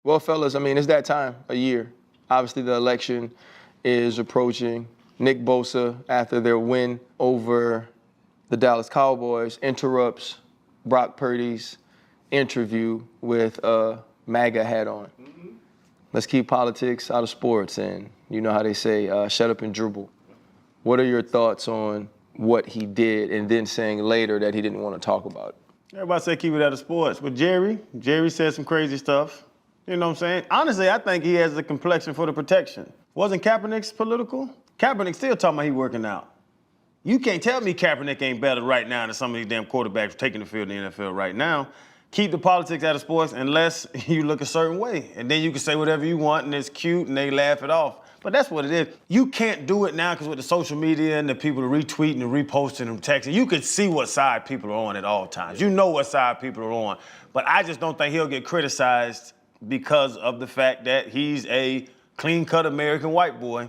Well, fellas, I mean, it's that time of year. Obviously, the election is approaching. Nick Bosa, after their win over the Dallas Cowboys, interrupts Brock Purdy's interview with a MAGA hat on. Let's keep politics out of sports, and you know how they say, shut up and dribble. What are your thoughts on what he did and then saying later that he didn't want to talk about it? Everybody say keep it out of sports, but Jerry said some crazy stuff. You know what I'm saying? Honestly, I think he has the complexion for the protection. Wasn't Kaepernick's political? Kaepernick still talking about he working out. You can't tell me Kaepernick ain't better right now than some of these damn quarterbacks taking the field in the NFL right now. Keep the politics out of sports unless you look a certain way. And then you can say whatever you want and it's cute and they laugh it off. But that's what it is. You can't do it now because with the social media and the people retweeting and reposting and texting, you can see what side people are on at all times. You know what side people are on. But I just don't think he'll get criticized because of the fact that he's a clean-cut American white boy,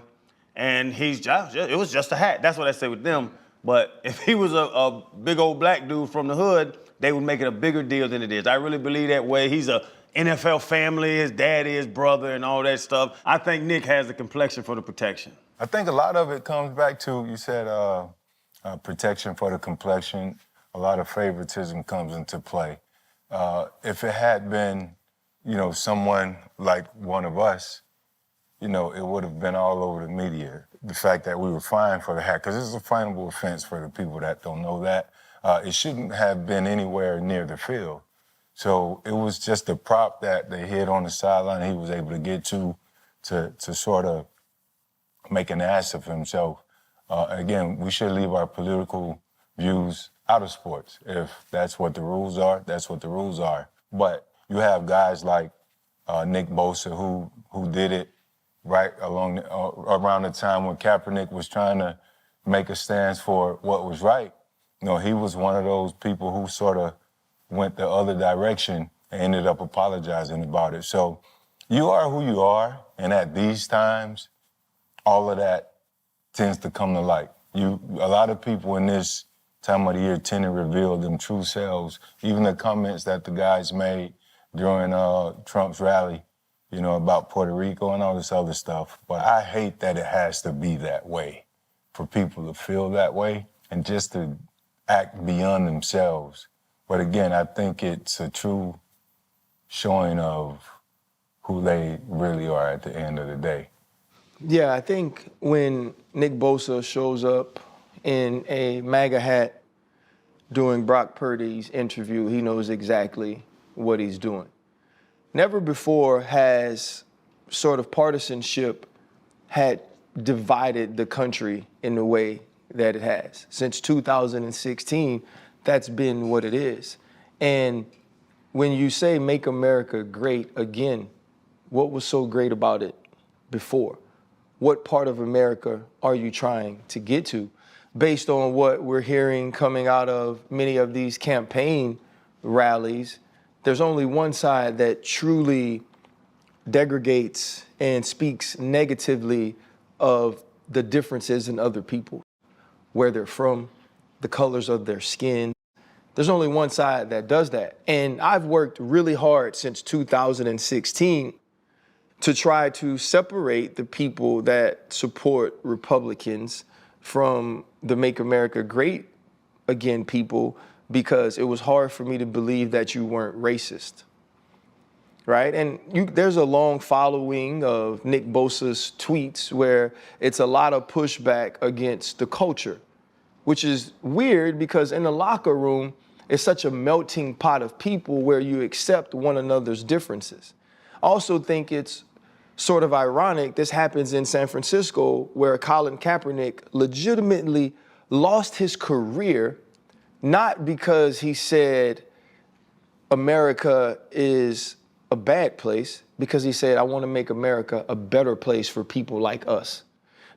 and it was just a hat. That's what I say with them. But if he was a big old black dude from the hood, they would make it a bigger deal than it is. I really believe that way. He's a NFL family, his daddy, his brother, and all that stuff. I think Nick has the complexion for the protection. I think a lot of it comes back to, you said protection for the complexion. A lot of favoritism comes into play. If it had been, someone like one of us, it would have been all over the media. The fact that we were fined for the hat, because it's a finable offense for the people that don't know that. It shouldn't have been anywhere near the field. So it was just a prop that they hid on the sideline he was able to get to sort of make an ass of himself. Again, we should leave our political views out of sports. If that's what the rules are, that's what the rules are. But you have guys like Nick Bosa who did it right around the time when Kaepernick was trying to make a stance for what was right. He was one of those people who sort of went the other direction and ended up apologizing about it. So you are who you are, and at these times, all of that tends to come to light. A lot of people in this time of the year tend to reveal them true selves. Even the comments that the guys made during Trump's rally, about Puerto Rico and all this other stuff. But I hate that it has to be that way, for people to feel that way and just to act beyond themselves. But again, I think it's a true showing of who they really are at the end of the day. Yeah, I think when Nick Bosa shows up in a MAGA hat during Brock Purdy's interview, he knows exactly what he's doing. Never before has sort of partisanship had divided the country in the way that it has. Since 2016, that's been what it is. And when you say make America great again, what was so great about it before? What part of America are you trying to get to? Based on what we're hearing coming out of many of these campaign rallies, there's only one side that truly degrades and speaks negatively of the differences in other people, where they're from, the colors of their skin. There's only one side that does that. And I've worked really hard since 2016 to try to separate the people that support Republicans from the Make America Great Again people, because it was hard for me to believe that you weren't racist, right? And there's a long following of Nick Bosa's tweets where it's a lot of pushback against the culture, which is weird because in the locker room, it's such a melting pot of people where you accept one another's differences. I also think it's sort of ironic this happens in San Francisco, where Colin Kaepernick legitimately lost his career, not because he said America is a bad place, because he said, I want to make America a better place for people like us.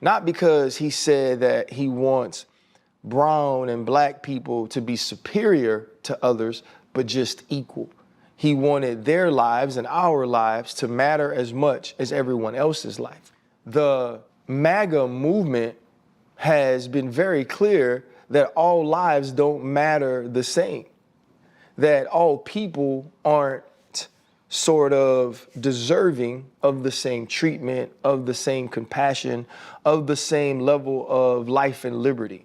Not because he said that he wants brown and black people to be superior to others, but just equal. He wanted their lives and our lives to matter as much as everyone else's life. The MAGA movement has been very clear that all lives don't matter the same, that all people aren't sort of deserving of the same treatment, of the same compassion, of the same level of life and liberty.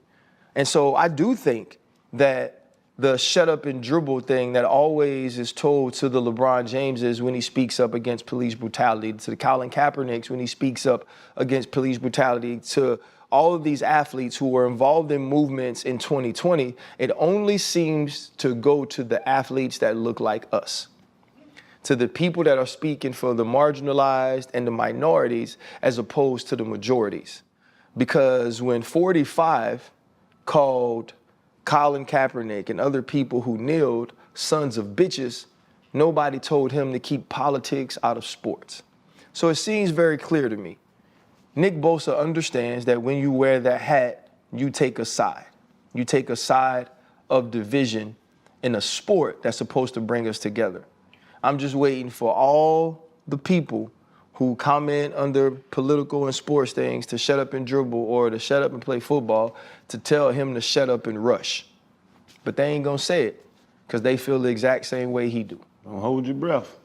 And so I do think that the shut up and dribble thing that always is told to the LeBron Jameses when he speaks up against police brutality, to the Colin Kaepernicks when he speaks up against police brutality, to all of these athletes who were involved in movements in 2020, it only seems to go to the athletes that look like us, to the people that are speaking for the marginalized and the minorities as opposed to the majorities. Because when 45 called Colin Kaepernick and other people who kneeled sons of bitches, nobody told him to keep politics out of sports. So it seems very clear to me. Nick Bosa understands that when you wear that hat, you take a side. You take a side of division in a sport that's supposed to bring us together. I'm just waiting for all the people who comment under political and sports things to shut up and dribble or to shut up and play football to tell him to shut up and rush. But they ain't gonna say it because they feel the exact same way he do. Don't hold your breath.